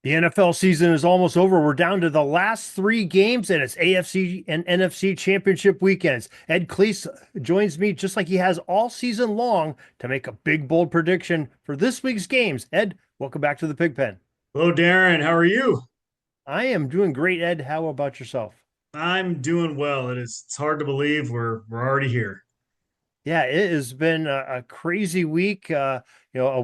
The NFL season is almost over. We're down to the last three games, and it's AFC and NFC championship weekends. Ed Cleese joins me just like he has all season long to make a big, bold prediction for this week's games. Ed, welcome back to the Pigpen. Hello, Darren. How are you? I am doing great, Ed. How about yourself? I'm doing well. It's hard to believe we're already here. Yeah, it has been a crazy week. A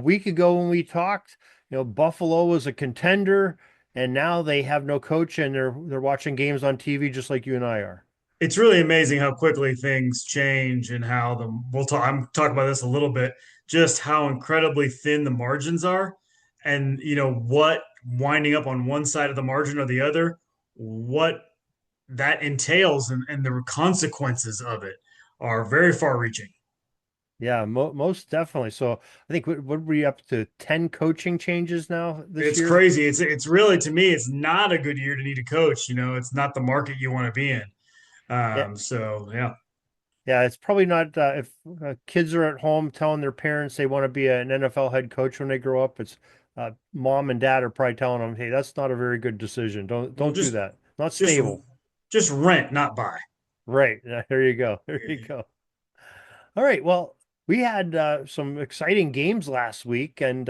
week ago when we talked, Buffalo was a contender, and now they have no coach, and they're watching games on TV just like you and I are. It's really amazing how quickly things change and how I'm talking about this a little bit, just how incredibly thin the margins are, and what winding up on one side of the margin or the other, what that entails and the consequences of it are very far reaching. Yeah, most definitely. So I think what were we up to 10 coaching changes now this It's year? crazy. It's really, to me, it's not a good year to need a coach. It's not the market you want to be in. Yeah, So yeah, yeah, it's probably not if kids are at home telling their parents they want to be an NFL head coach when they grow up, it's mom and dad are probably telling them, "Hey, that's not a very good decision. Don't well, don't do that. Not just stable." just rent, not buy. Right. There you go. There you go. All right. Well, we had some exciting games last week, and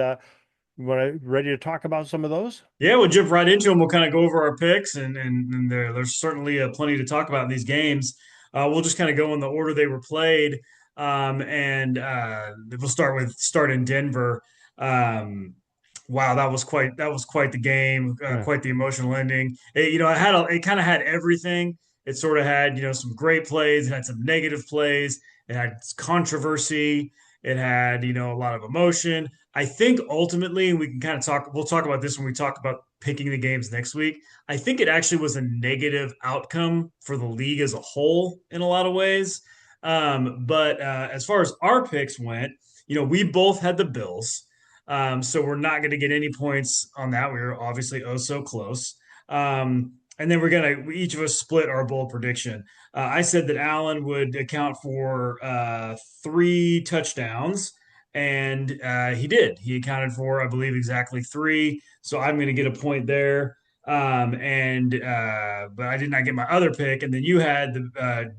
ready to talk about some of those? Yeah, we'll jump right into them. We'll kind of go over our picks, and there's certainly plenty to talk about in these games. We'll just kind of go in the order they were played, and we'll start in Denver. Wow, that was quite the game, Yeah. quite the emotional ending. It kind of had everything. It sort of had some great plays, it had some negative plays, it had controversy, it had a lot of emotion. I think ultimately, and we can kind of we'll talk about this when we talk about picking the games next week. I think it actually was a negative outcome for the league as a whole in a lot of ways. But as far as our picks went, we both had the Bills. So we're not going to get any points on that. We were obviously oh so close. And then each of us split our bold prediction. I said that Allen would account for three touchdowns, and he did. He accounted for, I believe, exactly three. So I'm going to get a point there. But I did not get my other pick. And then you had the.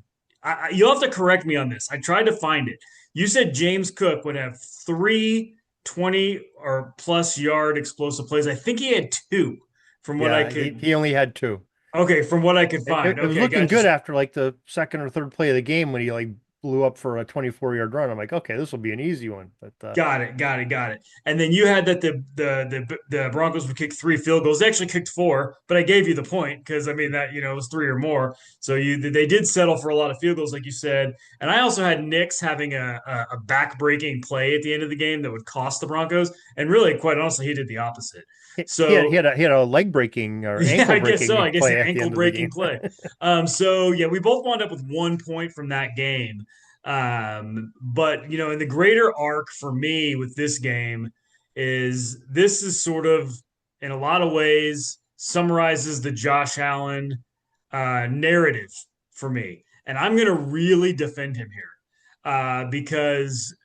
You'll have to correct me on this. I tried to find it. You said James Cook would have three 20 or plus yard explosive plays. I think he had two from what I Yeah, he, could. he only had two. Okay, from what I could It, it, find. it was Okay, looking gotcha. good after like the second or third play of the game when he like blew up for a 24-yard run. I'm like, okay, this will be an easy one. But Got it, got it, got it. And then you had that the Broncos would kick three field goals. They actually kicked four, but I gave you the point because I mean that it was three or more. So they did settle for a lot of field goals, like you said. And I also had Knicks having a back breaking play at the end of the game that would cost the Broncos. And really, quite honestly, he did the opposite. he So had a leg breaking or yeah, ankle I guess so. breaking I guess an play at the ankle end of the breaking game. play. So yeah, we both wound up with 1 point from that game. But in the greater arc for me with this game this is sort of in a lot of ways summarizes the Josh Allen narrative for me, and I'm going to really defend him here because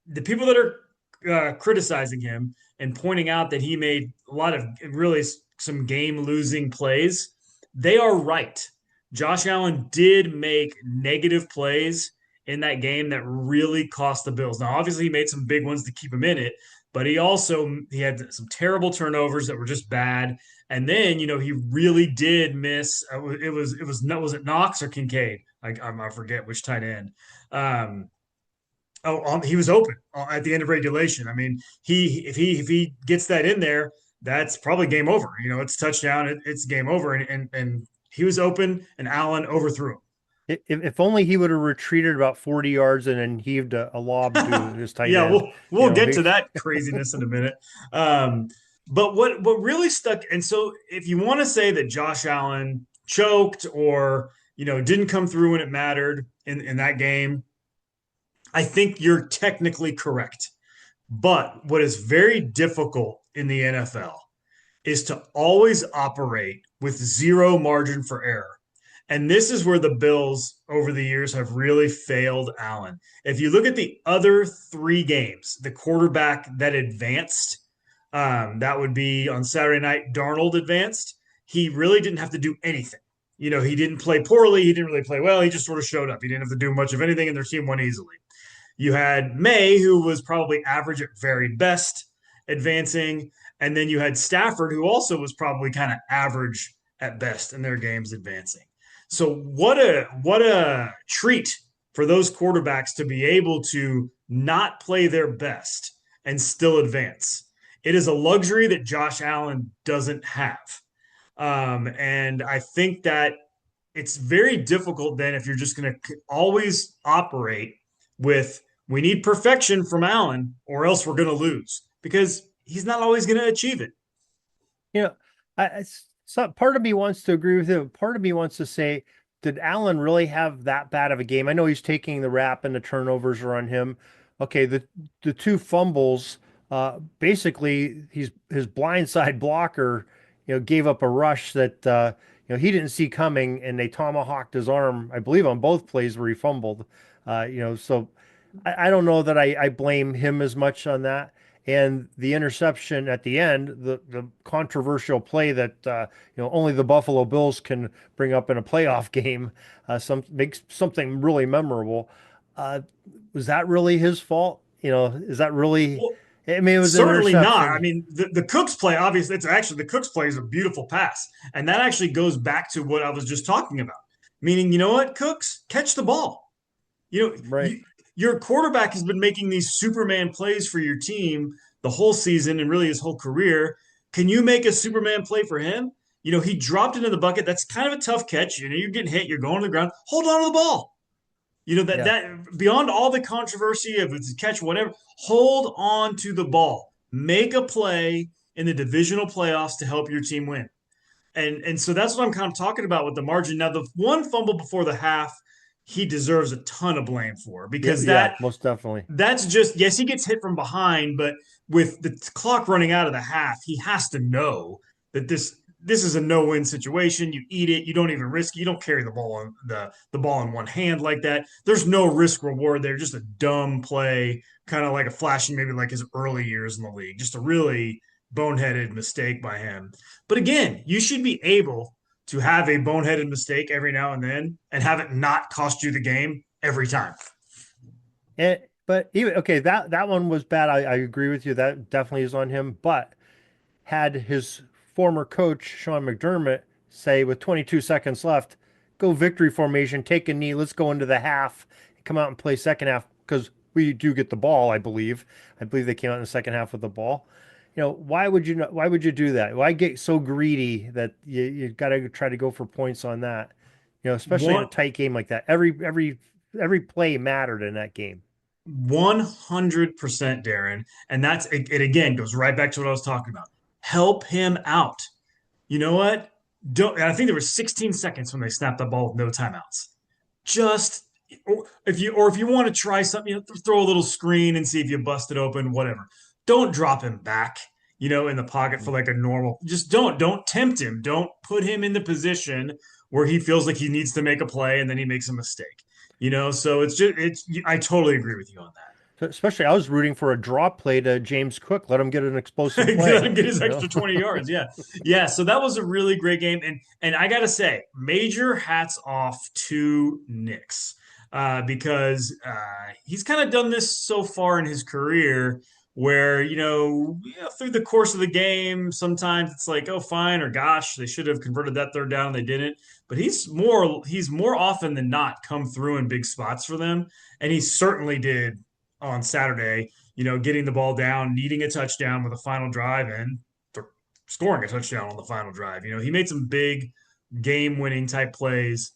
the people that are criticizing him and pointing out that he made a lot of really some game losing plays, they are right. Josh Allen did make negative plays in that game that really cost the Bills. Now, obviously, he made some big ones to keep him in it, but he had some terrible turnovers that were just bad. And then he really did miss. Was it Knox or Kincaid? I forget which tight end. Um, he was open at the end of regulation. I mean, he if he gets that in there, that's probably game over. It's touchdown, it's game over, and he was open, and Allen overthrew If only he would have retreated about 40 yards and then heaved a lob to him. his tight Yeah, end. we'll get He, to that craziness in a minute. But what really stuck, and so if you want to say that Josh Allen choked or didn't come through when it mattered in that game, I think you're technically correct. But what is very difficult in the NFL is to always operate with zero margin for error. And this is where the Bills over the years have really failed Allen. If you look at the other three games, the quarterback that advanced That would be on Saturday night. Darnold advanced. He really didn't have to do anything. He didn't play poorly. He didn't really play well. He just sort of showed up. He didn't have to do much of anything, and their team won easily. You had May, who was probably average at very best, advancing. And then you had Stafford, who also was probably kind of average at best in their games advancing. So what a treat for those quarterbacks to be able to not play their best and still advance. It is a luxury that Josh Allen doesn't have. And I think that it's very difficult then if you're just going to always operate with we need perfection from Allen or else we're going to lose because he's not always going to achieve it. You know, so part of me wants to agree with him. Part of me wants to say, did Allen really have that bad of a game? I know he's taking the rap and the turnovers are on him. Okay, the two fumbles, basically his blindside blocker, gave up a rush that he didn't see coming, and they tomahawked his arm, I believe, on both plays where he fumbled. So I don't know that I blame him as much on that. And the interception at the end, the controversial play that only the Buffalo Bills can bring up in a playoff game, makes something really memorable. Uh, was that really his fault? Is that really? Well, I mean, it was an certainly not. I interception. mean, the Cooks play, obviously, it's actually the Cooks play is a beautiful pass. And that actually goes back to what I was just talking about. Meaning, you know what, Cooks, catch the ball. You know, Right. your quarterback has been making these Superman plays for your team the whole season and really his whole career. Can you make a Superman play for him? He dropped into the bucket. That's kind of a tough catch. You're getting hit. You're going to the ground. Hold on to the ball. That Yeah. that beyond all the controversy of it's a catch, whatever. Hold on to the ball. Make a play in the divisional playoffs to help your team win. And so that's what I'm kind of talking about with the margin. Now, the one fumble before the half, he deserves a ton of blame for Yeah. because Yeah. that Most definitely. that's just yes, he gets hit from behind, but with the clock running out of the half, he has to know that this is a no-win situation. You eat it, you don't even risk it. You don't carry the ball in one hand like that. There's no risk reward there. Just a dumb play, kind of like a flashing, maybe like his early years in the league. Just a really boneheaded mistake by him. But again, you should be able to have a boneheaded mistake every now and then and have it not cost you the game every time. But even okay, that one was bad. I agree with you. That definitely is on him. But had his former coach, Sean McDermott, say with 22 seconds left, go victory formation, take a knee, let's go into the half, come out and play second half because we do get the ball, I believe. I believe they came out in the second half with the ball. Why would you do that? Why get so greedy that you got to try to go for points on that? Especially in a One tight game like that. Every play mattered in that game. 100% Darren. And it again goes right back to what I was talking about. Help him out. You know what? Don't and I think there were 16 seconds when they snapped the ball with no timeouts. Just or if you want to try something, throw a little screen and see if you bust it open, whatever. Don't drop him back, in the pocket for like a normal. Just don't tempt him. Don't put him in the position where he feels like he needs to make a play and then he makes a mistake. So it's I totally agree with you on Especially, I was rooting for a draw play to James Cook. Let him get an explosive Let play. him get his You know, extra 20 yards. Yeah. Yeah. So that was a really great game. And I gotta say, major hats off to Nix. Because he's kind of done this so far in his career where, through the course of the game, sometimes it's like, oh, fine, or gosh, they should have converted that third down and they didn't. But he's more often than not come through in big spots for them. And he certainly did on Saturday, getting the ball down, needing a touchdown with a final drive, and scoring a touchdown on the final drive. He made some big game-winning type plays.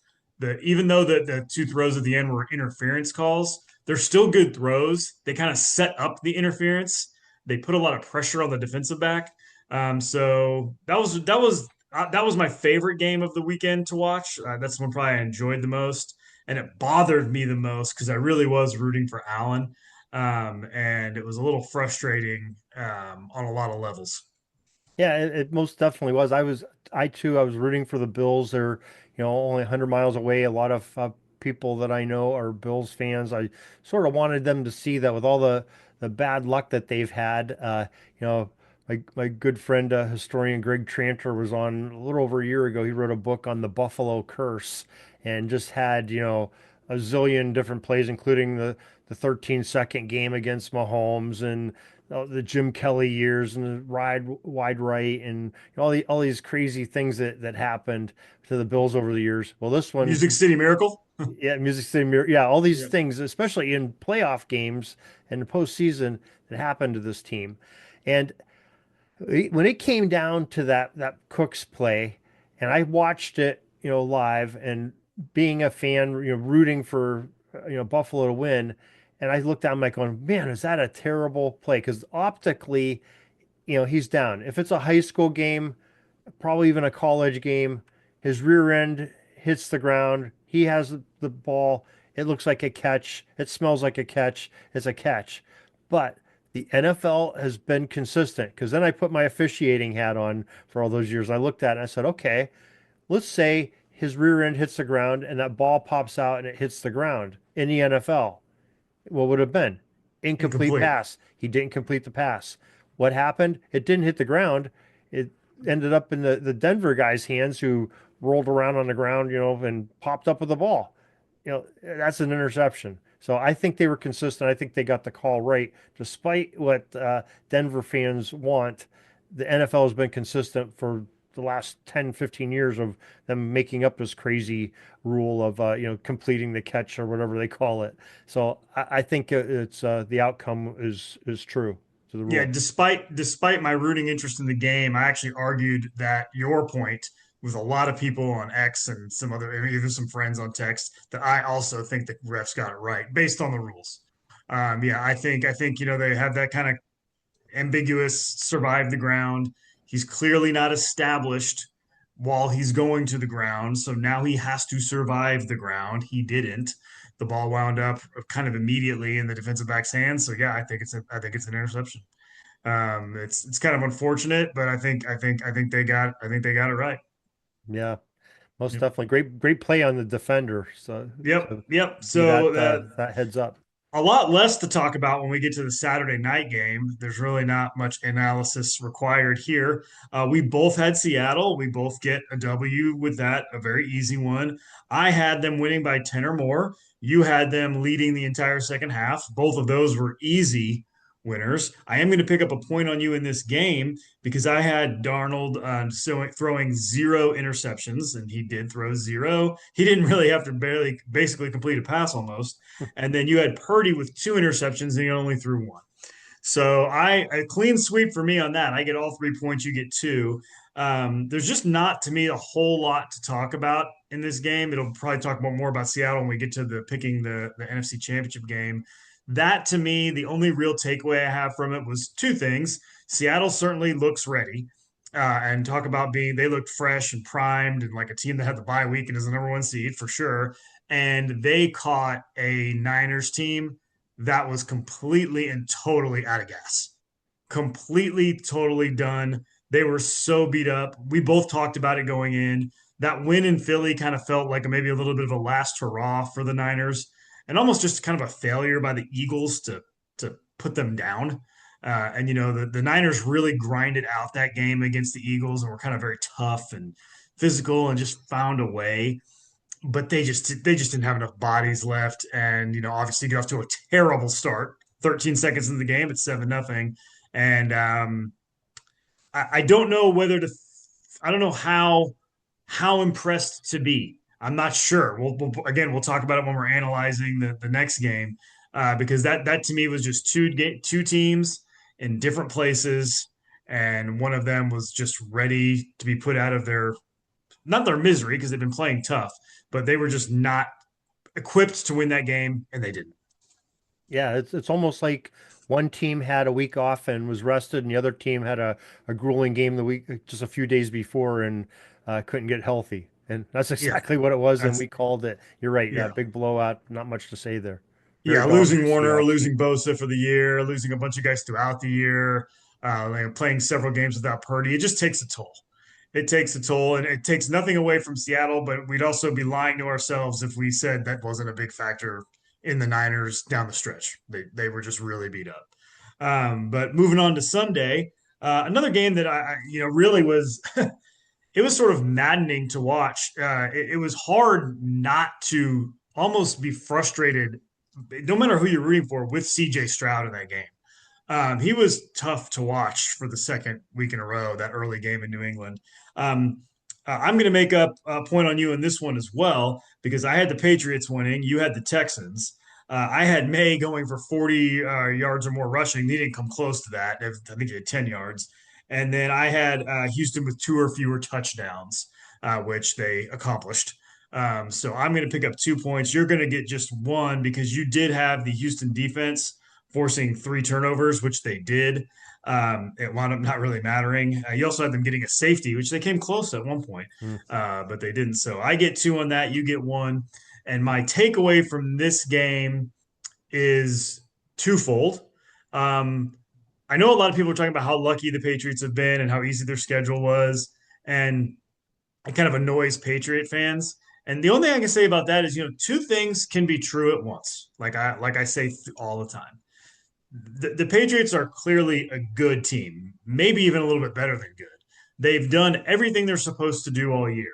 Even though the two throws at the end were interference calls, they're still good throws. They kind of set up the interference. They put a lot of pressure on the defensive back. So that was my favorite game of the weekend to watch. That's the one probably I enjoyed the most, and it bothered me the most because I really was rooting for Allen. And it was a little frustrating on a lot of levels. yeah, it most definitely was. I was rooting for the Bills. They're, only 100 miles away. A lot of people that I know are Bills fans. I sort of wanted them to see that with all the bad luck that they've had. my good friend, historian Greg Tranter, was on a little over a year ago. He wrote a book on the Buffalo curse and just had, a zillion different plays, including the 13-second game against Mahomes and the Jim Kelly years and the wide right and all these crazy things that happened to the Bills over the years. Well, this one, Music City Miracle. yeah, Music City Mirror, yeah, all these Yeah. things, especially in playoff games and the postseason, that happened to this team. And when it came down to that Cooks play, and I watched it, live, and being a fan, rooting for Buffalo to win, and I looked down, I'm like going, man, is that a terrible play? Because optically, he's down. If it's a high school game, probably even a college game, his rear end hits the ground. He has the ball. It looks like a catch. It smells like a catch. It's a catch. But the NFL has been consistent because then I put my officiating hat on for all those years. I looked at it and I said, okay, let's say his rear end hits the ground and that ball pops out and it hits the ground in the NFL. What would have been? Incomplete Incomplete. pass. He didn't complete the pass. What happened? It didn't hit the ground. It ended up in the Denver guy's hands who rolled around on the ground, and popped up with the ball. That's an interception. So I think they were consistent. I think they got the call right, despite what Denver fans want. The NFL has been consistent for the last 10, 15 years of them making up this crazy rule of, completing the catch or whatever they call it. So I think it's the outcome is true to the Yeah, rule. despite my rooting interest in the game, I actually argued that your point with a lot of people on X and some other, even some friends on text, that I also think the refs got it right based on the rules. Yeah, I think they have that kind of ambiguous survive the ground. He's clearly not established while he's going to the ground, so now he has to survive the ground. He didn't. The ball wound up kind of immediately in the defensive back's hands. So yeah, I think it's an interception. It's kind of unfortunate, but I think they got it right. Yeah, most Yep. definitely. Great play on the defender. So Yep. to Yep. be So that heads up. a lot less to talk about when we get to the Saturday night game. There's really not much analysis required here. We both had Seattle. We both get a W with that, a very easy one. I had them winning by 10 or more. You had them leading the entire second half. Both of those were easy winners. I am going to pick up a point on you in this game because I had Darnold throwing zero interceptions, and he did throw zero. He didn't really have to basically complete a pass almost. And then you had Purdy with two interceptions, and he only threw one. So a clean sweep for me on that. I get all 3 points, you get two. There's just not to me a whole lot to talk about in this game. It'll probably talk about more about Seattle when we get to the picking the NFC Championship game. That to me, the only real takeaway I have from it was two things. Seattle certainly looks ready. And talk about they looked fresh and primed and like a team that had the bye week and is the number one seed for sure. And they caught a Niners team that was completely and totally out of gas, completely, totally done. They were so beat up. We both talked about it going in. That win in Philly kind of felt like maybe a little bit of a last hurrah for the Niners, and almost just kind of a failure by the Eagles to put them down. And the Niners really grinded out that game against the Eagles and were kind of very tough and physical and just found a way, but they just didn't have enough bodies left, and obviously get off to a terrible start. 13 seconds into the game, it's 7-0, and I don't know whether to. I don't know how impressed to be. I'm not sure. We'll talk about it when we're analyzing the next game, because that to me was just two teams in different places, and one of them was just ready to be put out of their not their misery because they've been playing tough, but they were just not equipped to win that game, and they didn't. Yeah, it's almost like one team had a week off and was rested, and the other team had a grueling game the week just a few days before and couldn't get healthy. And that's Yeah, exactly what it was, and that's we called it. You're right. yeah, Big blowout. Not much to say there. Very yeah. Losing dominant Warner, Seahawks team. losing Bosa for the year, losing a bunch of guys throughout the year, playing several games without Purdy. It just takes a toll. It takes a toll, and it takes nothing away from Seattle, but we'd also be lying to ourselves if we said that wasn't a big factor in the Niners down the stretch. They were just really beat up. But moving on to Sunday, Another game that really was it was sort of maddening to watch. It was hard not to almost be frustrated, no matter who you're rooting for, with CJ Stroud in that game. He was tough to watch for the second week in a row, that early game in New England. Um, I'm going to make up a point on you in this one as well, because I had the Patriots winning. You had the Texans. I had May going for 40 yards or more rushing. He didn't come close to that. I think he had 10 yards. And then I had Houston with two or fewer touchdowns, which they accomplished. So I'm going to pick up 2 points. You're going to get just one because you did have the Houston defense forcing three turnovers, which they did. It wound up not really mattering. You also had them getting a safety, which they came close at one point, Mm. but they didn't. So I get two on that. You get one. And my takeaway from this game is twofold. Um, I know a lot of people are talking about how lucky the Patriots have been and how easy their schedule was, and it kind of annoys Patriot fans. And the only thing I can say about that is, two things can be true at once. Like I say all the time. The Patriots are clearly a good team, maybe even a little bit better than good. They've done everything they're supposed to do all year,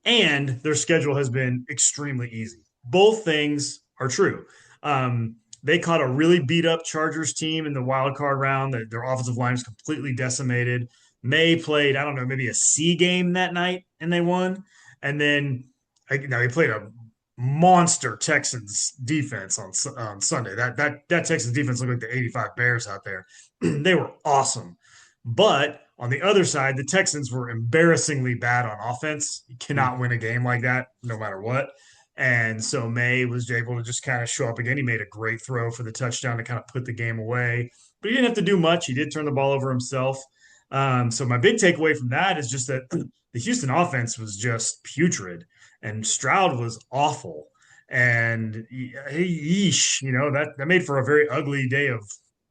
and their schedule has been extremely easy. Both things are true. They caught a really beat up Chargers team in the wild card round. Their offensive line is completely decimated. May played, I don't know, maybe a C game that night, and they won. And then now they played a monster Texans defense on Sunday. That Texans defense looked like the '85 Bears out there. They were awesome. But on the other side, the Texans were embarrassingly bad on offense. You Mm. cannot win a game like that, no matter what. And so May was able to just kind of show up again. He made a great throw for the touchdown to kind of put the game away, but he didn't have to do much. He did turn the ball over himself. So my big takeaway from that is just that the Houston offense was just putrid, and Stroud was awful. And yeesh, that made for a very ugly day of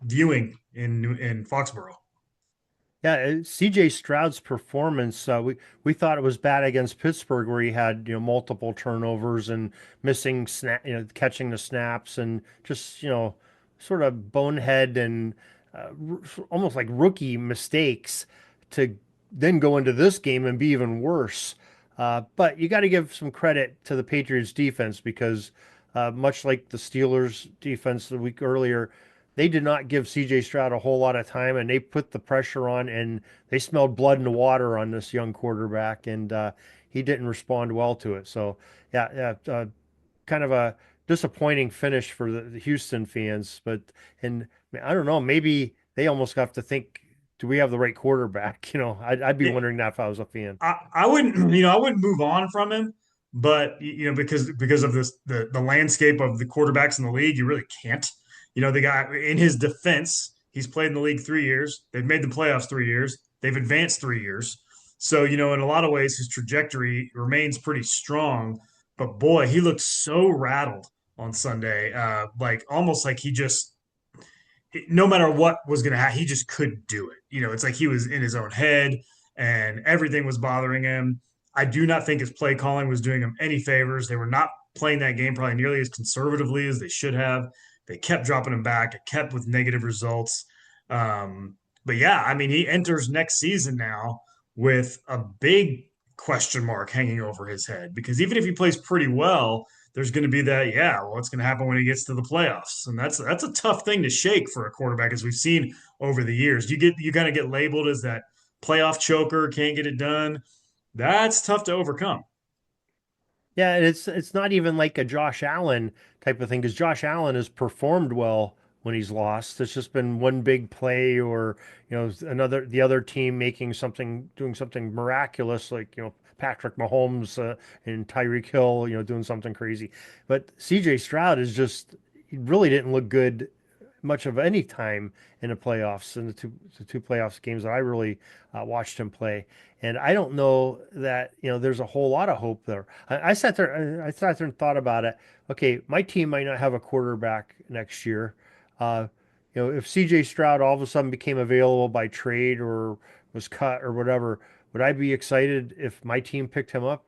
viewing in Foxborough. Yeah, CJ Stroud's performance, we thought it was bad against Pittsburgh, where he had multiple turnovers and missing snap, catching the snaps, and just sort of bonehead and almost like rookie mistakes to then go into this game and be even worse. But you got to give some credit to the Patriots defense because much like the Steelers defense the week earlier, they did not give CJ Stroud a whole lot of time, and they put the pressure on, and they smelled blood in the water on this young quarterback, and he didn't respond well to it. So, yeah, kind of a disappointing finish for the Houston fans. But and I don't know, maybe they almost have to think, do we have the right quarterback? I'd be Yeah, wondering that if I was a fan. I wouldn't, I wouldn't move on from him, but because of this the landscape of the quarterbacks in the league, you really can't. The guy in his defense, he's played in the league 3 years. They've made the playoffs 3 years. They've advanced 3 years. So, in a lot of ways, his trajectory remains pretty strong. But boy, he looked so rattled on Sunday, like almost like he just no matter what was going to happen, he just couldn't do it. It's like he was in his own head and everything was bothering him. I do not think his play calling was doing him any favors. They were not playing that game probably nearly as conservatively as they should have. They kept dropping him back. It kept with negative results. But yeah, I mean, he enters next season now with a big question mark hanging over his head because even if he plays pretty well, there's going to be that, yeah, well, what's going to happen when he gets to the playoffs? And that's a tough thing to shake for a quarterback, as we've seen over the years. You kind of get labeled as that playoff choker, can't get it done. That's tough to overcome. Yeah, and it's not even like a Josh Allen type of thing because Josh Allen has performed well when he's lost. It's just been one big play or the other team doing something miraculous like Patrick Mahomes and Tyreek Hill doing something crazy. But CJ Stroud is just he really didn't look good much of any time in the playoffs in the two playoffs games that I really watched him play. And I don't know that there's a whole lot of hope there. I sat there and thought about it. Okay, my team might not have a quarterback next year. Uh, if CJ Stroud all of a sudden became available by trade or was cut or whatever, would I be excited if my team picked him up?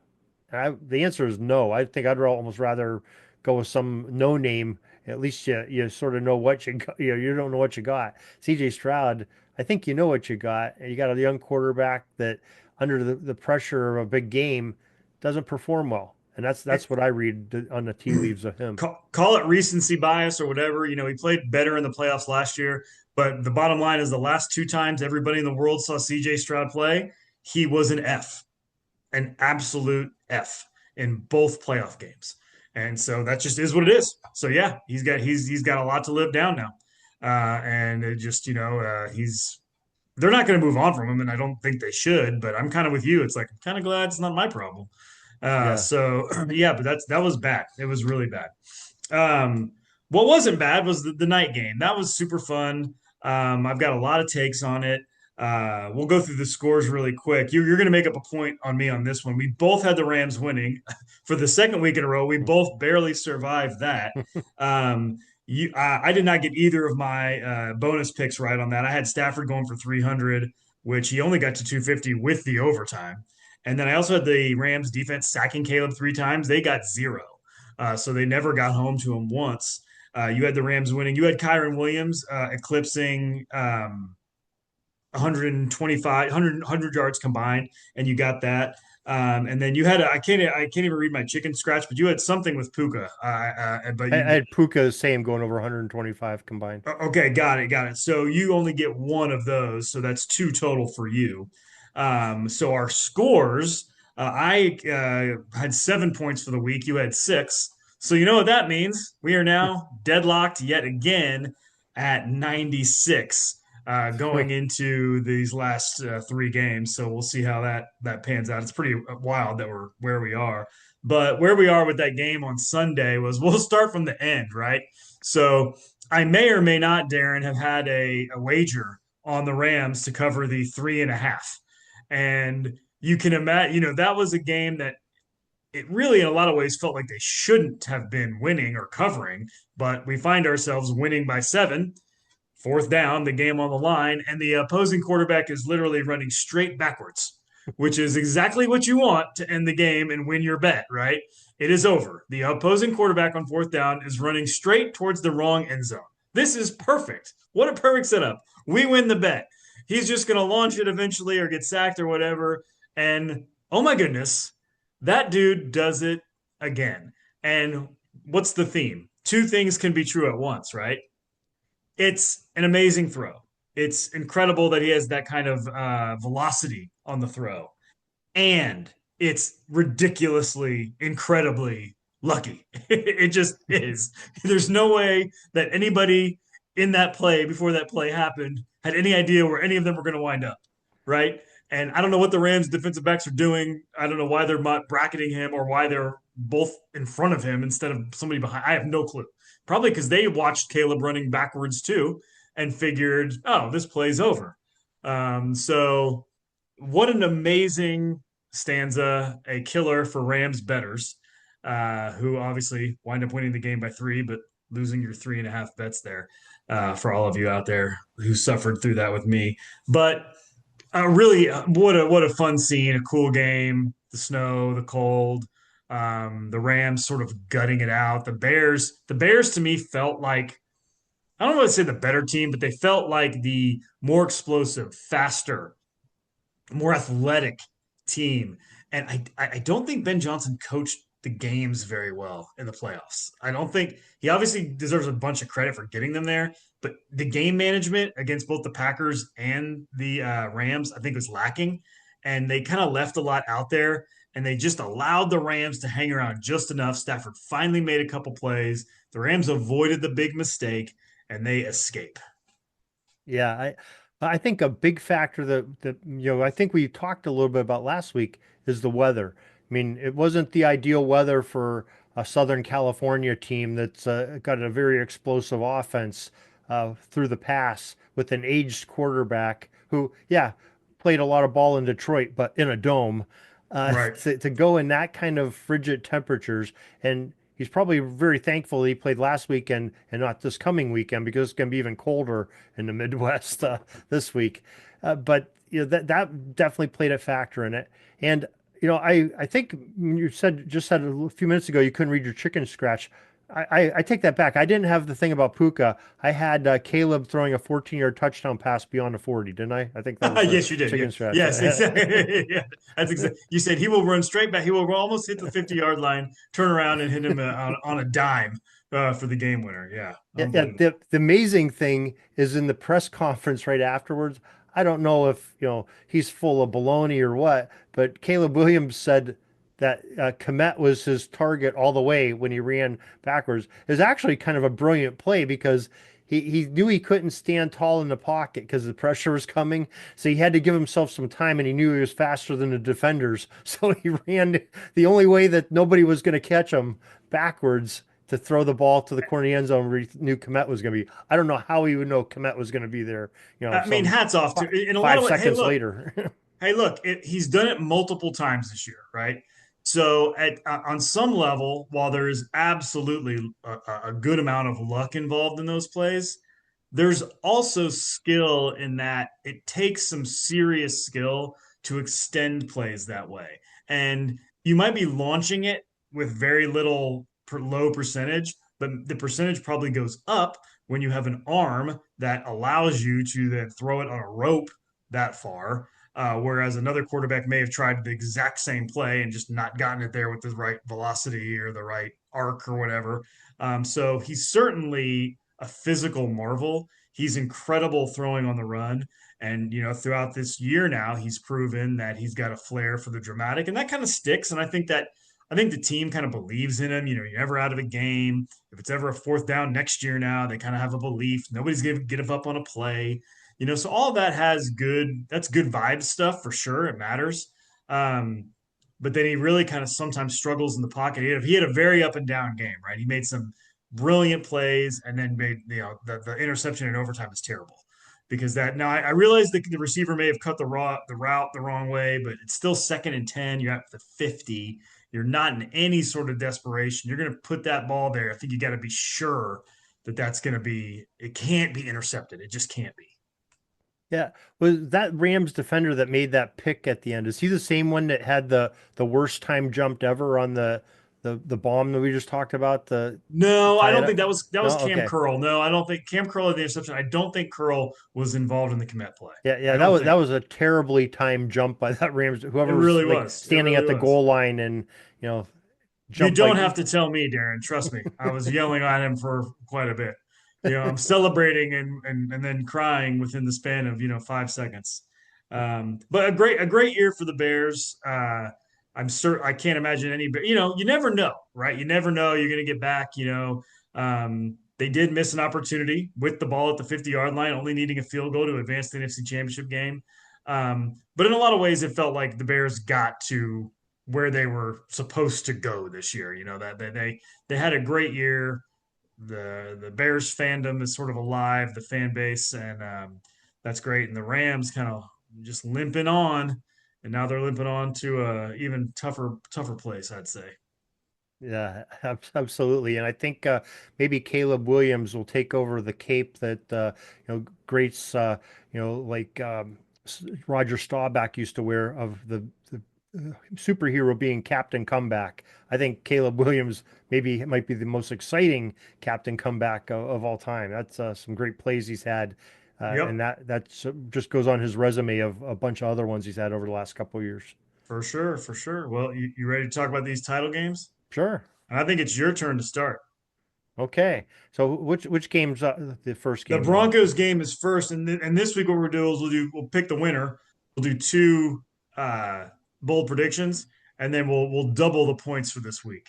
The answer is no. I think I'd almost rather go with some no name. At least you sort of know what you got. You don't know what you got. CJ Stroud, I think you know what you got. You got a young quarterback that, under the pressure of a big game, doesn't perform well, and that's what I read on the tea leaves of him. Call it recency bias or whatever. You know, he played better in the playoffs last year, but the bottom line is the last two times everybody in the world saw CJ Stroud play, he was an F, an absolute F in both playoff games. And so that just is what it is. So yeah, he's got a lot to live down now. And it just, he's they're not going to move on from him, and I don't think they should. But I'm kind of with you. It's like I'm kind of glad it's not my problem. Yeah. So yeah, but that was bad. It was really bad. Um, what wasn't bad was the night game. That was super fun. I've got a lot of takes on it. We'll go through the scores really quick. You're going to make up a point on me on this one. We both had the Rams winning for the second week in a row. We both barely survived that. Um, I did not get either of my bonus picks right on that. I had Stafford going for 300, which he only got to 250 with the overtime. And then I also had the Rams defense sacking Caleb three times. They got zero. So they never got home to him once. You had the Rams winning. You had Kyron Williams eclipsing 125, 100 yards combined, and you got that. And then you had I can't even read my chicken scratch, but you had something with Puka. But I had Puka the same going over 125 combined. okay, got it. So you only get one of those, so that's two total for you. So our scores, I had 7 points for the week. You had six. So you know what that means? We are now deadlocked yet again at 96 going into these last three games. So we'll see how that pans out. It's pretty wild that we're where we are. But where we are with that game on Sunday was we'll start from the end, right? So I may or may not, Darren, have had a wager on the Rams to cover the 3.5. And you can imagine, that was a game that it really, in a lot of ways, felt like they shouldn't have been winning or covering, but we find ourselves winning by 7, fourth down, the game on the line, and the opposing quarterback is literally running straight backwards, which is exactly what you want to end the game and win your bet, right? It is over. The opposing quarterback on fourth down is running straight towards the wrong end zone. This is perfect. What a perfect setup. We win the bet. He's just going to launch it eventually or get sacked or whatever. And oh my goodness, that dude does it again. And what's the theme? Two things can be true at once, right? It's an amazing throw. It's incredible that he has that kind of velocity on the throw. And it's ridiculously, incredibly lucky. It just is. There's no way that anybody in that play, before that play happened, had any idea where any of them were going to wind up, right? And I don't know what the Rams defensive backs are doing. I don't know why they're not bracketing him or why they're both in front of him instead of somebody behind. I have no clue. Probably because they watched Caleb running backwards too and figured, oh, this play's over. So what an amazing stanza, a killer for Rams betters, who obviously wind up winning the game by 3, but losing your 3.5 bets there for all of you out there who suffered through that with me. But really, what a fun scene, a cool game, the snow, the cold, the Rams sort of gutting it out. The Bears to me felt like, I don't want to say the better team, but they felt like the more explosive, faster, more athletic team. And I don't think Ben Johnson coached the games very well in the playoffs. I don't think he obviously deserves a bunch of credit for getting them there, but the game management against both the Packers and the Rams, I think, was lacking. And they kind of left a lot out there, and they just allowed the Rams to hang around just enough. Stafford finally made a couple plays. The Rams avoided the big mistake, and they escape. Yeah, I think a big factor that I think we talked a little bit about last week is the weather. I mean, it wasn't the ideal weather for a Southern California team that's got a very explosive offense through the pass with an aged quarterback who, yeah, played a lot of ball in Detroit, but in a dome. Right. To go in that kind of frigid temperatures, and he's probably very thankful he played last weekend and not this coming weekend, because it's going to be even colder in the Midwest this week. But that definitely played a factor in it. And I think you said a few minutes ago you couldn't read your chicken scratch. I take that back. I didn't have the thing about Puka. I had Caleb throwing a 14-yard touchdown pass beyond the 40, didn't I? I think that was the Yes, you did. Yeah. chicken scratch. Yes, exactly. Yeah, that's exactly. You said he will run straight back. He will almost hit the 50-yard line, turn around and hit him on a dime for the game winner. Yeah, Yeah, yeah. unbelievable. The amazing thing is in the press conference right afterwards. I don't know if he's full of baloney or what, but Caleb Williams said that Komet was his target all the way when he ran backwards. It was actually kind of a brilliant play because he knew he couldn't stand tall in the pocket because the pressure was coming. So he had to give himself some time, and he knew he was faster than the defenders. So he ran the only way that nobody was going to catch him backwards to throw the ball to the corner of the end zone where he knew Komet was going to be. I don't know how he would know Komet was going to be there, I mean, some hats off to in a lot five of ways. seconds later. Hey, look, he's done it multiple times this year, right? So, on some level, while there is absolutely a good amount of luck involved in those plays, there's also skill in that it takes some serious skill to extend plays that way. And you might be launching it with very little low percentage, but the percentage probably goes up when you have an arm that allows you to then throw it on a rope that far. Whereas another quarterback may have tried the exact same play and just not gotten it there with the right velocity or the right arc or whatever. So he's certainly a physical marvel. He's incredible throwing on the run. And, throughout this year now, he's proven that he's got a flair for the dramatic, and that kind of sticks. And I think the team kind of believes in him. You're never out of a game. If it's ever a fourth down next year now, they kind of have a belief. Nobody's going to give up on a play. So all that that's good vibe stuff for sure. It matters. Um, but then he really kind of sometimes struggles in the pocket. He had a very up and down game, right? He made some brilliant plays and then made, the interception in overtime is terrible because that now I realize the receiver may have cut the route the wrong way, but it's still 2nd and 10. You're at the 50. You're not in any sort of desperation. You're going to put that ball there. I think you got to be sure that it can't be intercepted. It just can't be. Yeah. Was that Rams defender that made that pick at the end? Is he the same one that had the worst time jumped ever on the bomb that we just talked about? The No, I tie it don't up? think that was No? Cam Okay. Curl. No, I don't think Cam Curl had the interception. I don't think Curl was involved in the commit play. Yeah, I yeah, don't that think was a terribly timed jump by that Rams, it whoever was really like was. It standing really at the was. goal line and, you know, You jumped don't like have to tell me, Darren. Trust me. I was yelling at him for quite a bit. I'm celebrating and then crying within the span of 5 seconds. But a great year for the Bears. I'm certain I can't imagine any. You never know, right? You never know you're going to get back. They did miss an opportunity with the ball at the 50-yard line, only needing a field goal to advance the NFC Championship game. But in a lot of ways, it felt like the Bears got to where they were supposed to go this year. That they had a great year. The Bears fandom is sort of alive, the fan base, and that's great. And the Rams kind of just limping on, and now they're limping on to a even tougher place, I'd say. Yeah, absolutely. And I think maybe Caleb Williams will take over the cape that greats like Roger Staubach used to wear of the superhero being Captain Comeback. I think Caleb Williams maybe might be the most exciting Captain Comeback of all time. That's some great plays he's had. And Yep, that's just goes on his resume of a bunch of other ones he's had over the last couple of years. for sure, for sure. Well, you ready to talk about these title games? Sure. And I think it's your turn to start. Okay. So which game's the first The game then? Broncos game is first, and this week what we'll do is we'll pick the winner. We'll do two uh, bold predictions, and then we'll double the points for this week.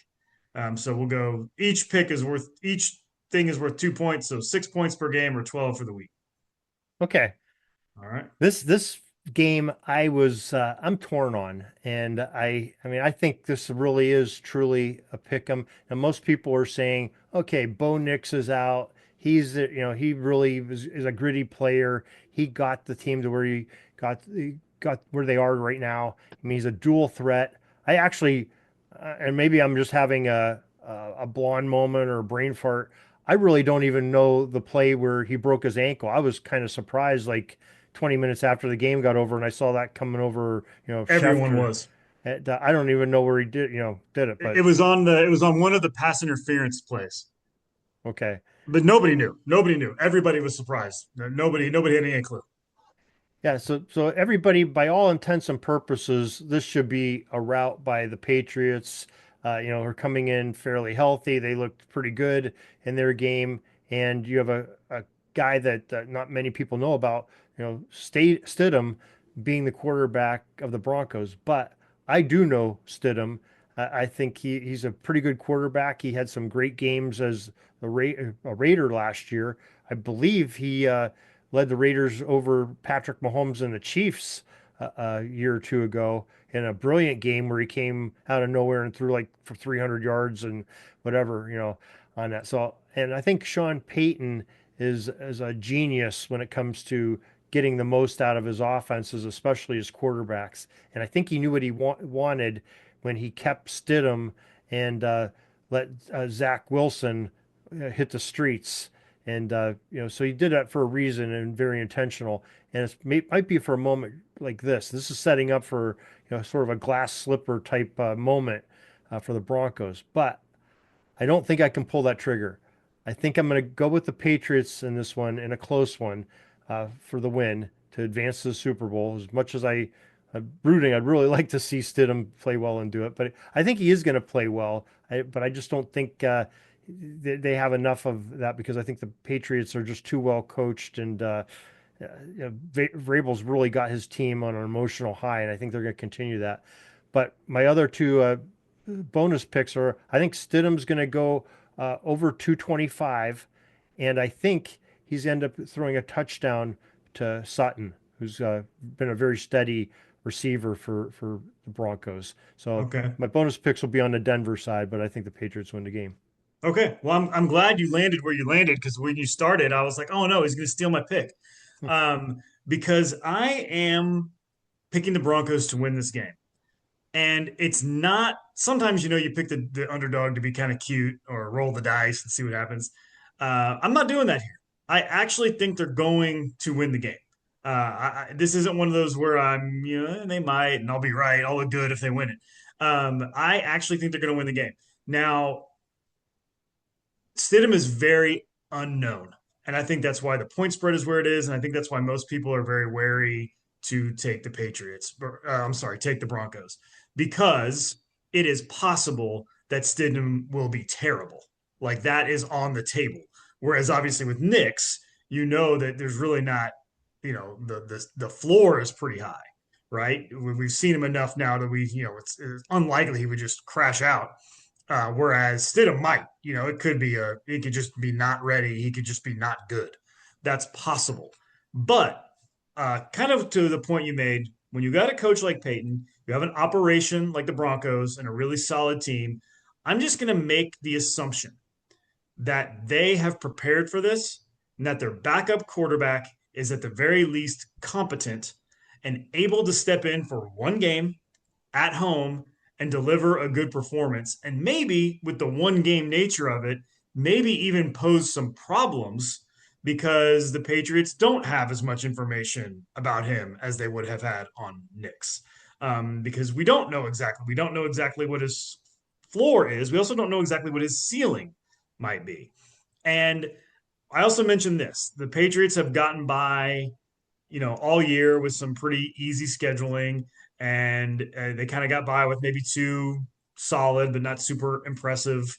So we'll go. Each thing is worth 2 points, so 6 points per game or 12 for the week. Okay. All right. This game I'm torn on, and I mean I think this really is truly a pick 'em. And most people are saying, okay, Bo Nix is out. He really is a gritty player. He got the team to where he got where they are right now. I mean, he's a dual threat. I actually, and maybe I'm just having a blonde moment or a brain fart. I really don't even know the play where he broke his ankle. I was kind of surprised, like 20 minutes after the game got over, and I saw that coming over, Everyone Schefter. was. I don't even know where he did it, but It was on one of the pass interference plays. Okay. But nobody knew. Nobody knew. Everybody was surprised. Nobody had any clue. Yeah, so everybody, by all intents and purposes, this should be a rout by the Patriots. Are coming in fairly healthy. They looked pretty good in their game, and you have a guy that not many people know about. Stidham being the quarterback of the Broncos, but I do know Stidham. I think he's a pretty good quarterback. He had some great games as a Raider last year. I believe he led the Raiders over Patrick Mahomes and the Chiefs a year or two ago in a brilliant game where he came out of nowhere and threw like for 300 yards and whatever, on that. So, and I think Sean Payton is a genius when it comes to getting the most out of his offenses, especially his quarterbacks. And I think he knew what he wanted when he kept Stidham and let Zach Wilson hit the streets. And so he did that for a reason and very intentional. And might be for a moment like this. This is setting up for sort of a glass slipper type moment for the Broncos. But I don't think I can pull that trigger. I think I'm going to go with the Patriots in this one, in a close one, for the win to advance to the Super Bowl. As much as I'm rooting, I'd really like to see Stidham play well and do it. But I think he is going to play well. But I just don't think they have enough of that because I think the Patriots are just too well coached and Vrabel's really got his team on an emotional high, and I think they're going to continue that. But my other two bonus picks are I think Stidham's going to go over 225, and I think he's end up throwing a touchdown to Sutton, who's been a very steady receiver for the Broncos. So Okay. my bonus picks will be on the Denver side, but I think the Patriots win the game. Okay. Well, I'm glad you landed where you landed because when you started, I was like, oh no, he's going to steal my pick. Because I am picking the Broncos to win this game. And it's not, sometimes, you pick the underdog to be kind of cute or roll the dice and see what happens. I'm not doing that here. I actually think they're going to win the game. This isn't one of those where they might, and I'll be right. I'll look good if they win it. I actually think they're going to win the game. Now, Stidham is very unknown. And I think that's why the point spread is where it is. And I think that's why most people are very wary to take the Patriots. I'm sorry, take the Broncos because it is possible that Stidham will be terrible. Like that is on the table. Whereas obviously with Knicks, you know that there's really not, the floor is pretty high, right? We've seen him enough now that it's unlikely he would just crash out. Whereas Stidham might, he could just be not ready. He could just be not good. That's possible. But kind of to the point you made, when you got a coach like Peyton, you have an operation like the Broncos and a really solid team. I'm just going to make the assumption that they have prepared for this and that their backup quarterback is at the very least competent and able to step in for one game at home and deliver a good performance. And maybe with the one game nature of it, maybe even pose some problems because the Patriots don't have as much information about him as they would have had on Knicks. Because we don't know exactly. We don't know exactly what his floor is. We also don't know exactly what his ceiling might be. And I also mentioned this: the Patriots have gotten by, all year with some pretty easy scheduling, and they kind of got by with maybe two solid but not super impressive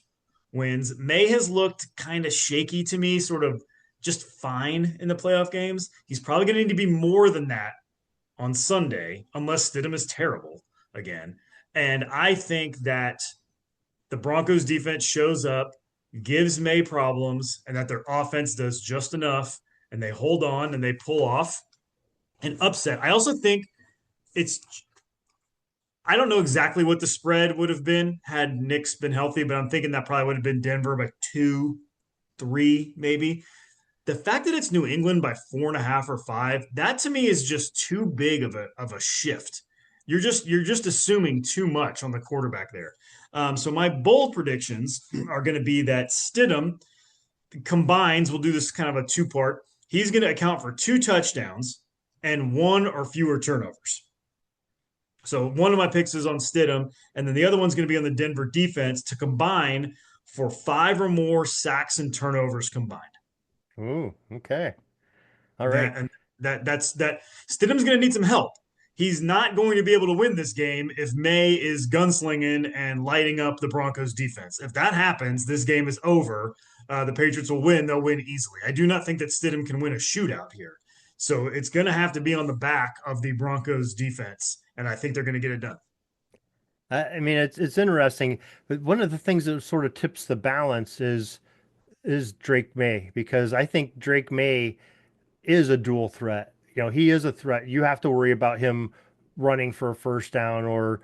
wins. May has looked kind of shaky to me, sort of just fine in the playoff games. He's probably going to need to be more than that on Sunday, unless Stidham is terrible again. And I think that the Broncos defense shows up, gives May problems, and that their offense does just enough, and they hold on and they pull off an upset. I also think it's I don't know exactly what the spread would have been had Knicks been healthy, but I'm thinking that probably would have been Denver by 2, 3, maybe. The fact that it's New England by 4.5 or 5, that to me is just too big of a shift. You're just assuming too much on the quarterback there. So my bold predictions are going to be that Stidham combines. We'll do this kind of a two-part. He's going to account for 2 touchdowns and 1 or fewer turnovers. So one of my picks is on Stidham, and then the other one's going to be on the Denver defense to combine for 5 or more sacks and turnovers combined. Ooh, okay. All right. That and that's Stidham's going to need some help. He's not going to be able to win this game if May is gunslinging and lighting up the Broncos defense. If that happens, this game is over. The Patriots will win. They'll win easily. I do not think that Stidham can win a shootout here. So it's going to have to be on the back of the Broncos defense, and I think they're going to get it done. I mean, it's interesting, but one of the things that sort of tips the balance is Drake May, because I think Drake May is a dual threat. He is a threat. You have to worry about him running for a first down or,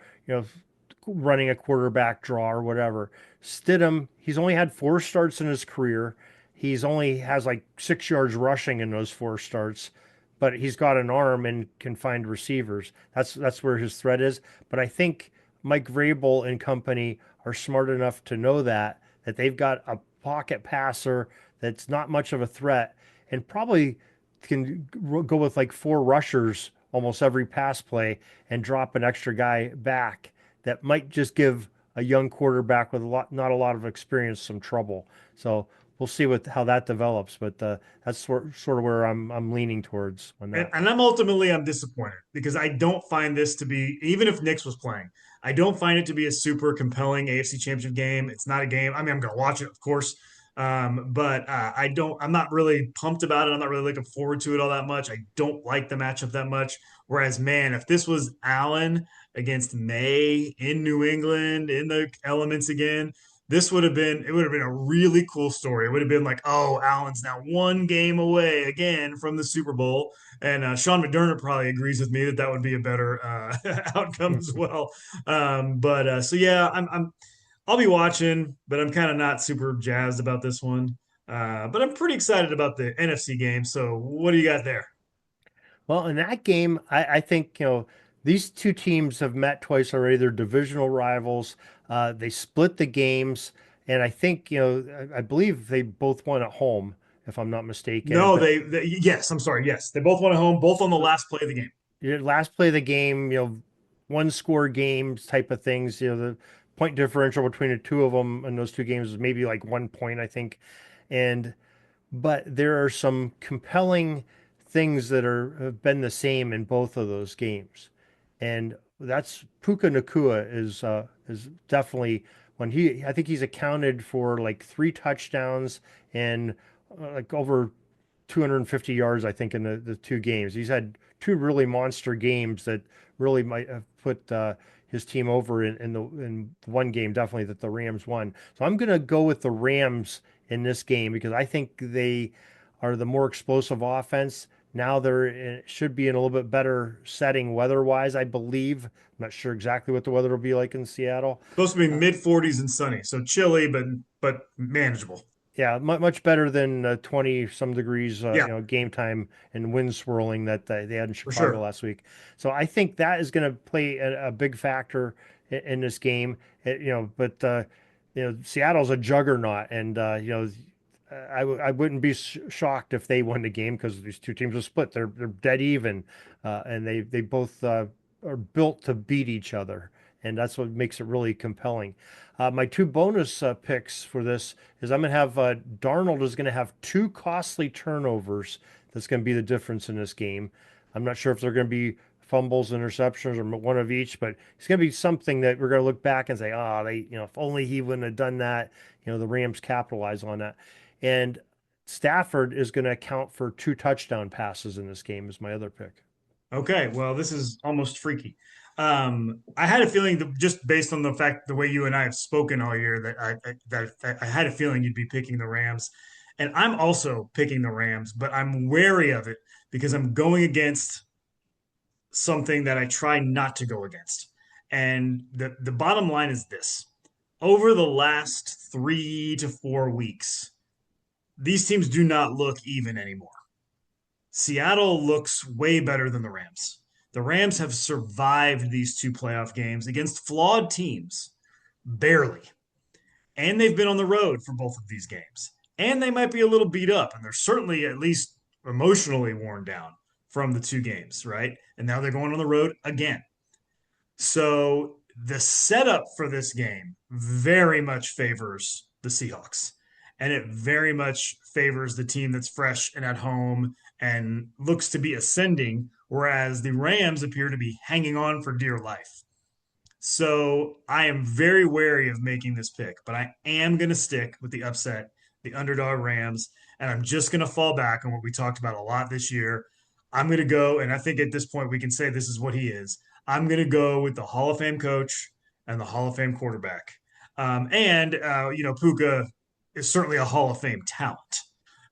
running a quarterback draw or whatever. Stidham, he's only had 4 starts in his career. He's only has like 6 yards rushing in those 4 starts, but he's got an arm and can find receivers. That's where his threat is. But I think Mike Vrabel and company are smart enough to know that they've got a pocket passer that's not much of a threat and probably can go with like 4 rushers almost every pass play and drop an extra guy back that might just give a young quarterback with not a lot of experience some trouble. So we'll see how that develops, but that's sort of where I'm leaning towards on And, that. and I'm disappointed because I don't find this to be, even if Knicks was playing, I don't find it to be a super compelling AFC Championship game. It's not a game. I mean, I'm going to watch it, of course, but I'm not really pumped about it. I'm not really looking forward to it all that much. I don't like the matchup that much. Whereas, man, if this was Allen against May in New England in the elements again, it would have been a really cool story. It would have been like, oh, Allen's now 1 game away again from the Super Bowl. And Sean McDermott probably agrees with me that that would be a better outcome as well. So yeah, I'll be watching, but I'm kind of not super jazzed about this one. But I'm pretty excited about the NFC game. So what do you got there? Well, in that game, I think, these two teams have met twice already. They're divisional rivals. They split the games, and I think, I believe they both won at home, if I'm not mistaken. No, But yes, I'm sorry. Yes, they both went home, both on the last play of the game. your last play of the game, 1 score games type of things. The point differential between the two of them in those two games is maybe like 1 point, I think. And but there are some compelling things that have been the same in both of those games, and that's Puka Nakua is definitely when I think he's accounted for like 3 touchdowns and like over 250 yards, I think, in the 2 games. He's had 2 really monster games that really might have put his team over in one game, definitely, that the Rams won. So I'm going to go with the Rams in this game because I think they are the more explosive offense. Now should be in a little bit better setting weather-wise, I believe. I'm not sure exactly what the weather will be like in Seattle. Supposed to be Uh, mid 40s and sunny, so chilly but manageable. Yeah, much better than 20 some degrees, Yeah, game time and wind swirling that they had in for Chicago sure. last week. So I think that is going to play a big factor in this game. But Seattle's a juggernaut, and I wouldn't be shocked if they won the game because these two teams are split. They're dead even, and they both are built to beat each other, and that's what makes it really compelling. My 2 bonus picks for this is I'm going to have Darnold is going to have 2 costly turnovers. That's going to be the difference in this game. I'm not sure if they're going to be fumbles, interceptions, or one of each, but it's going to be something that we're going to look back and say, if only he wouldn't have done that. The Rams capitalize on that. And Stafford is going to account for 2 touchdown passes in this game, is my other pick. Okay, well, this is almost freaky. I had a feeling that just based on the way you and I have spoken all year that I had a feeling you'd be picking the Rams, and I'm also picking the Rams, but I'm wary of it because I'm going against something that I try not to go against. And the bottom line is this: over the last 3 to 4 weeks, these teams do not look even anymore. Seattle looks way better than the Rams. The Rams have survived these 2 playoff games against flawed teams, barely. And they've been on the road for both of these games. And they might be a little beat up, and they're certainly at least emotionally worn down from the 2 games, right? And now they're going on the road again. So the setup for this game very much favors the Seahawks. And it very much favors the team that's fresh and at home and looks to be ascending, whereas the Rams appear to be hanging on for dear life. So I am very wary of making this pick, but I am going to stick with the upset, the underdog Rams, and I'm just going to fall back on what we talked about a lot this year. I'm going to go, and I think at this point we can say this is what he is. I'm going to go with the Hall of Fame coach and the Hall of Fame quarterback. Puka is certainly a Hall of Fame talent.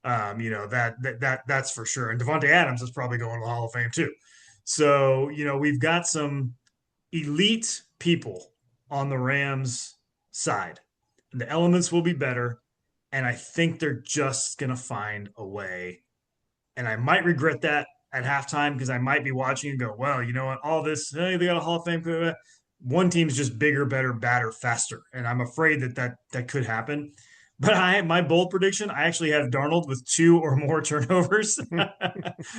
That's for sure. And Devontae Adams is probably going to the Hall of Fame too. So, we've got some elite people on the Rams side. The elements will be better, and I think they're just going to find a way. And I might regret that at halftime because I might be watching and go, well, you know what? All this, hey, they got a Hall of Fame. One team's just bigger, better, badder, faster. And I'm afraid that could happen. But my bold prediction, I actually have Darnold with 2 or more turnovers.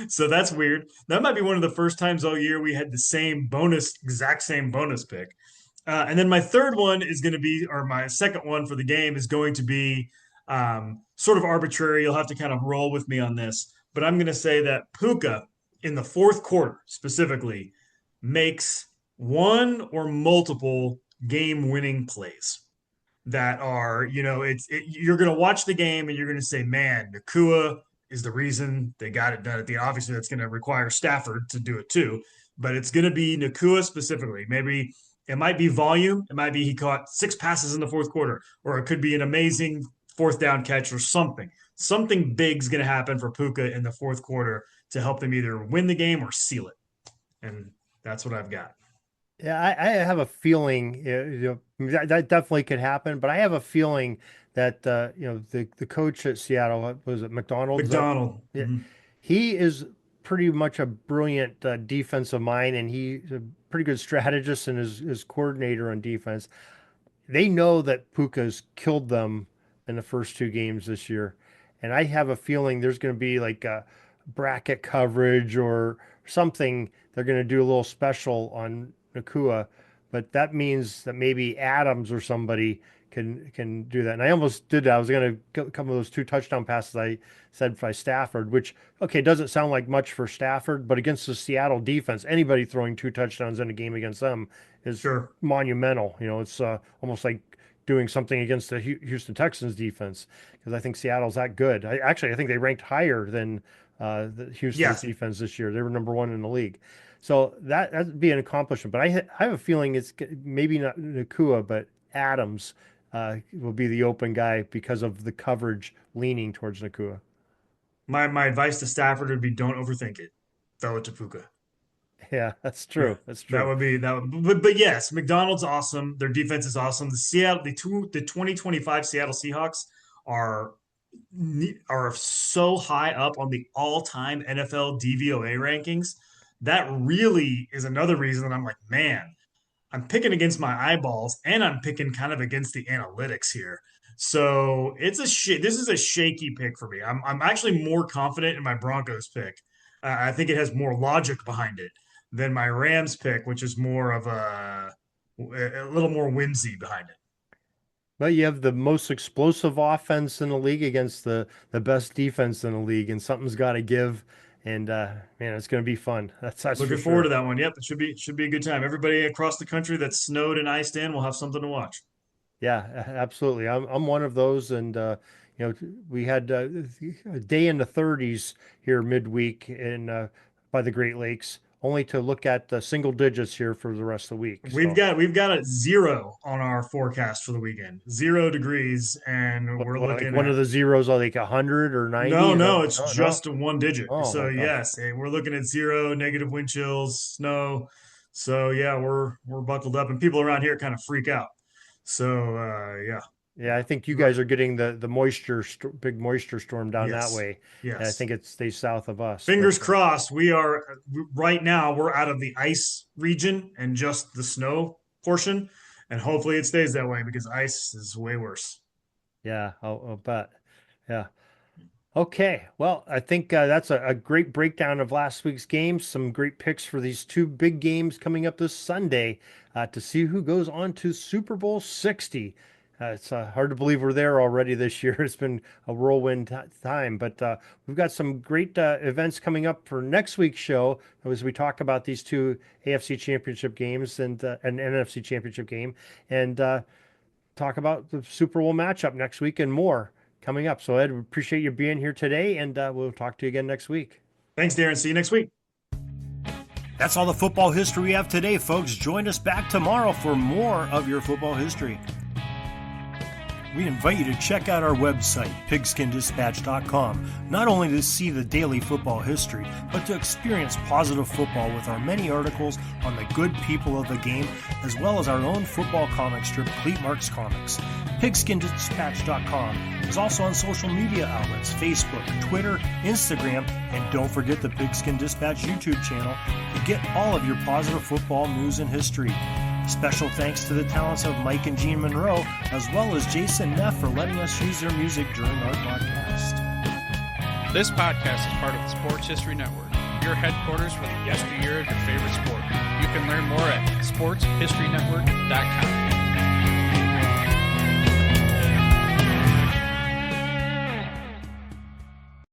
So that's weird. That might be one of the first times all year we had the exact same bonus pick. And then my third one is going to be, or my second one for the game is going to be sort of arbitrary. You'll have to kind of roll with me on this. But I'm going to say that Puka in the fourth quarter specifically makes one or multiple game winning plays that are, you're going to watch the game and you're going to say, man, Nakua is the reason they got it done at the end. Obviously, that's going to require Stafford to do it too, but it's going to be Nakua specifically. Maybe it might be volume. It might be he caught 6 passes in the fourth quarter, or it could be an amazing fourth down catch or something. Something big's going to happen for Puka in the fourth quarter to help them either win the game or seal it. And that's what I've got. Yeah, I have a feeling that definitely could happen, but I have a feeling that the coach at Seattle, was it McDonald? McDonald. Yeah, Mm-hmm. he is pretty much a brilliant defensive mind, and he's a pretty good strategist and his coordinator on defense. They know that Puka's killed them in the first 2 games this year, and I have a feeling there's going to be like a bracket coverage or something. They're going to do a little special on Nakua, but that means that maybe Adams or somebody can do that. And I almost did that. I was going to come with those 2 touchdown passes I said by Stafford, which okay doesn't sound like much for Stafford, but against the Seattle defense, anybody throwing 2 touchdowns in a game against them is Sure. monumental. It's almost like doing something against the Houston Texans defense because I think Seattle's that good. I think they ranked higher than the Houston's Yes. defense this year. They were #1 in the league. So that'd be an accomplishment. But I have a feeling it's maybe not Nakua, but Adams will be the open guy because of the coverage leaning towards Nakua. My advice to Stafford would be don't overthink it. Throw it to Puka. Yeah, that's Yeah, true. That's that true. would be that. But yes, McDonald's awesome. Their defense is awesome. The 2025 Seattle Seahawks are are so high up on the all-time NFL DVOA rankings. That really is another reason that I'm like, man, I'm picking against my eyeballs and I'm picking kind of against the analytics here. So this is a shaky pick for me. I'm actually more confident in my Broncos pick. I think it has more logic behind it than my Rams pick, which is more of a little more whimsy behind it. But you have the most explosive offense in the league against the best defense in the league, and something's got to give. And man, it's going to be fun. That's for Looking forward to sure. that one. Yep, it should be a good time. Everybody across the country that's snowed and iced in will have something to watch. Yeah, absolutely. I'm one of those, and we had a day in the 30s here midweek in by the Great Lakes, only to look at the single digits here for the rest of the week. So, We've got a 0 on our forecast for the weekend. 0 degrees, and we're like looking one of at the zeros are like 100 or 90. no, Is that no, it's no, no? just a one digit. Oh So my gosh. yes, we're looking at 0, negative wind chills, snow. So yeah, we're buckled up, and people around here kind of freak out. So yeah, Yeah, I think you guys are getting the big moisture storm down that yes, way, and I yes. think it stays south of us. But Fingers crossed. We are right now. We're out of the ice region and just the snow portion, and hopefully it stays that way because ice is way worse. yeah, I'll bet. Yeah. Okay. Well, I think that's a great breakdown of last week's games. Some great picks for these 2 big games coming up this Sunday to see who goes on to Super Bowl 60. It's hard to believe we're there already this year. It's been a whirlwind time, but we've got some great events coming up for next week's show as we talk about these two AFC Championship games and an NFC Championship game, and talk about the Super Bowl matchup next week and more coming up. So, Ed, we appreciate you being here today, and we'll talk to you again next week. Thanks, Darren. See you next week. That's all the football history we have today, folks. Join us back tomorrow for more of your football history. We invite you to check out our website, pigskindispatch.com, not only to see the daily football history, but to experience positive football with our many articles on the good people of the game, as well as our own football comic strip, Cleat Marks Comics. Pigskindispatch.com is also on social media outlets, Facebook, Twitter, Instagram, and don't forget the Pigskin Dispatch YouTube channel to get all of your positive football news and history. Special thanks to the talents of Mike and Gene Monroe, as well as Jason Neff for letting us use their music during our podcast. This podcast is part of the Sports History Network, your headquarters for the yesteryear of your favorite sport. You can learn more at sportshistorynetwork.com.